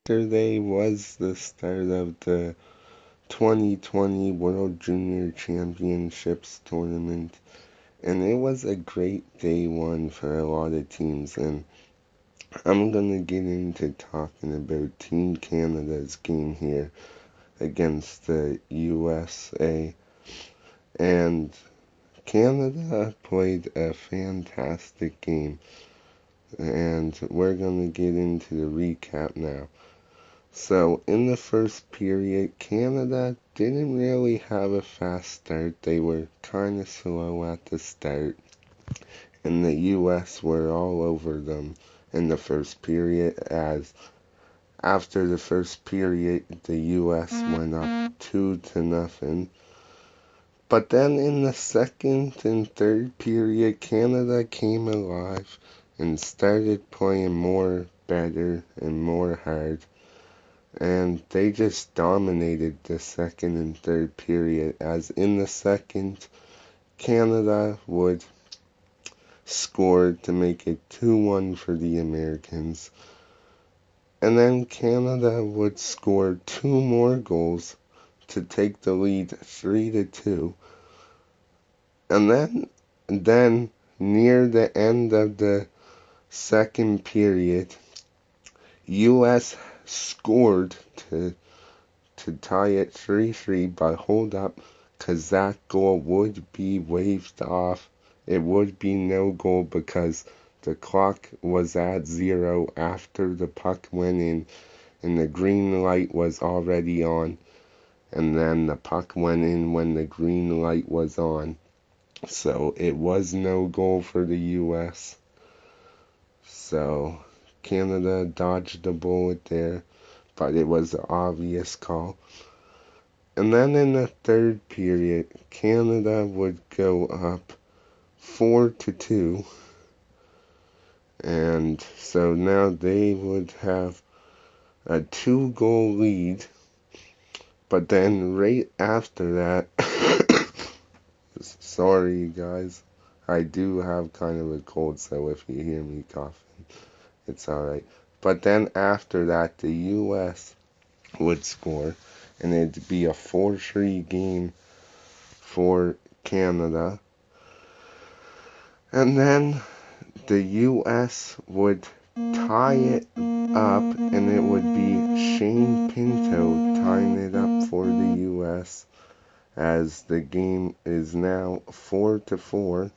Yesterday was the start of the 2020 World Junior Championships tournament, and it was a great day one for a lot of teams. And I'm gonna get into talking about Team Canada's game here against the USA. And Canada played a fantastic game, and we're gonna get into the recap now. So, in the first period, Canada didn't really have a fast start. They were kind of slow at the start, and the US were all over them in the first period, as after the first period, the US went up 2-0. But then in the second and third period, Canada came alive and started playing more better and more hard. And they just dominated the second and third period, as in the second, Canada would score to make it 2-1 for the Americans. And then Canada would score two more goals to take the lead 3-2. And then near the end of the second period, US scored to tie it 3-3, but hold up, because that goal would be waved off. It would be no goal because the clock was at 0 after the puck went in, and the green light was already on. And then the puck went in when the green light was on. So it was no goal for the US. So Canada dodged the bullet there, but it was an obvious call. And then in the third period, Canada would go up 4-2. And so now they would have a 2-goal lead. But then right after that, sorry guys, I do have kind of a cold, so if you hear me coughing, it's alright. But then after that, the US would score, and it'd be a 4-3 game for Canada. And then the US would tie it up, and it would be Shane Pinto tying it up for the US, as the game is now 4-4.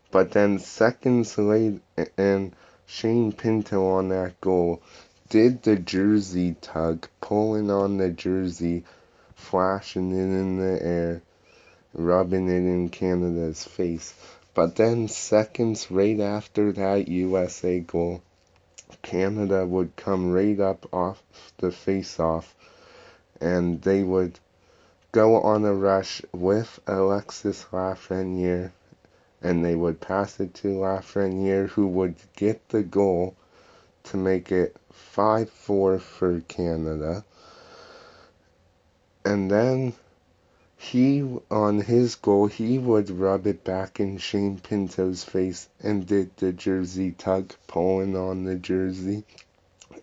But then seconds later, and Shane Pinto on that goal did the jersey tug, pulling on the jersey, flashing it in the air, rubbing it in Canada's face. But then seconds right after that USA goal, Canada would come right up off the face-off, and they would go on a rush with Alexis Lafreniere, and they would pass it to Lafreniere, who would get the goal to make it 5-4 for Canada. And then on his goal, he would rub it back in Shane Pinto's face and did the jersey tug, pulling on the jersey,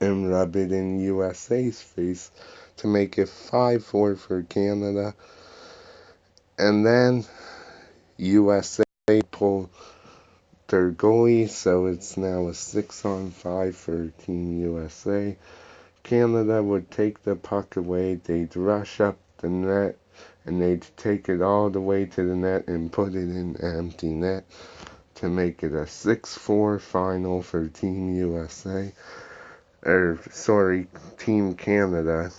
and rub it in USA's face to make it 5-4 for Canada. And then USA pulled their goalie, so it's now a 6-on-5 for Team USA. Canada would take the puck away, they'd rush up the net, and they'd take it all the way to the net and put it in empty net to make it a 6-4 final for Team USA. Team Canada.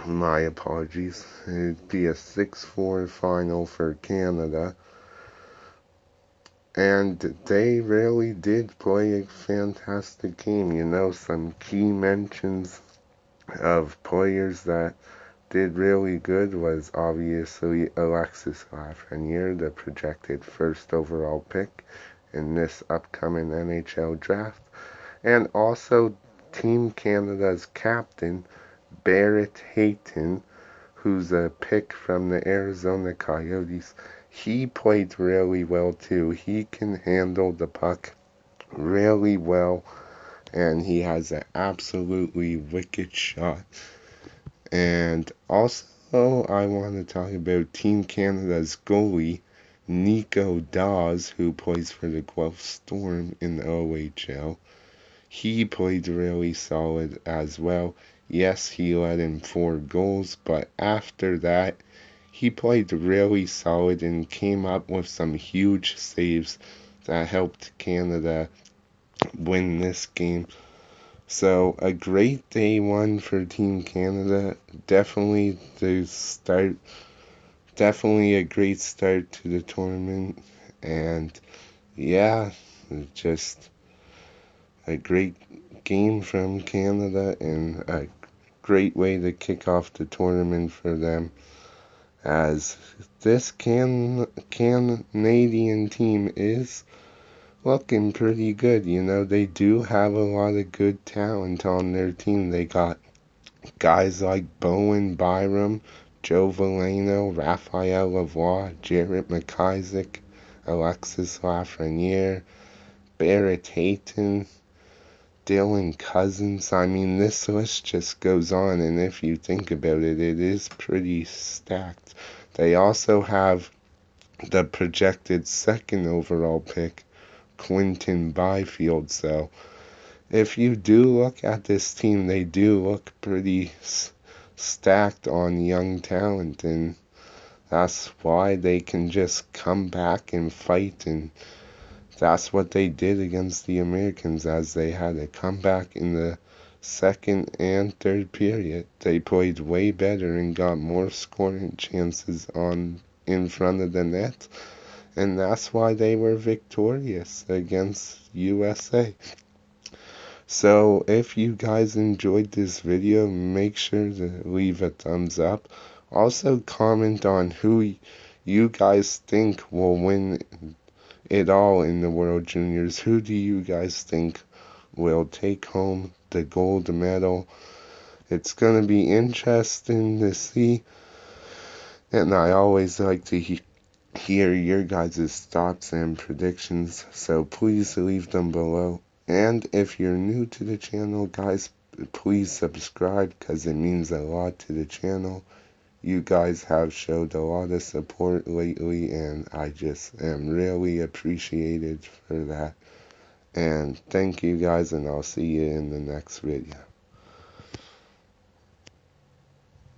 My apologies. It'd be a 6-4 final for Canada. And they really did play a fantastic game. Some key mentions of players that did really good was obviously Alexis Lafreniere, the projected first overall pick in this upcoming NHL draft, and also Team Canada's captain, Barrett Hayton, who's a pick from the Arizona Coyotes. He played really well too. He can handle the puck really well, and he has an absolutely wicked shot. And also, I want to talk about Team Canada's goalie, Nico Daws, who plays for the Guelph Storm in the OHL. He played really solid as well. Yes, he let in 4 goals, but after that, he played really solid and came up with some huge saves that helped Canada win this game. So a great day one for Team Canada. Definitely definitely a great start to the tournament. And yeah, just a great game from Canada and a great way to kick off the tournament for them, as this Canadian team is looking pretty good. You know, they do have a lot of good talent on their team. They got guys like Bowen Byram, Joe Veleno, Raphael Lavoie, Jarrett McIsaac, Alexis Lafreniere, Barrett Hayton, Dylan Cousins. I mean, this list just goes on, and if you think about it, it is pretty stacked. They also have the projected second overall pick, Quinton Byfield. So if you do look at this team, they do look pretty stacked on young talent, and that's why they can just come back and fight. And that's what they did against the Americans, as they had a comeback in the second and third period. They played way better and got more scoring chances on in front of the net, and that's why they were victorious against USA. So if you guys enjoyed this video, make sure to leave a thumbs up. Also comment on who you guys think will win it all in the World Juniors. Who do you guys think will take home the gold medal? It's going to be interesting to see, and I always like to hear your guys' thoughts and predictions, so please leave them below. And if you're new to the channel, guys, please subscribe, because it means a lot to the channel. You guys have showed a lot of support lately, and I just am really appreciated for that. And thank you guys, and I'll see you in the next video.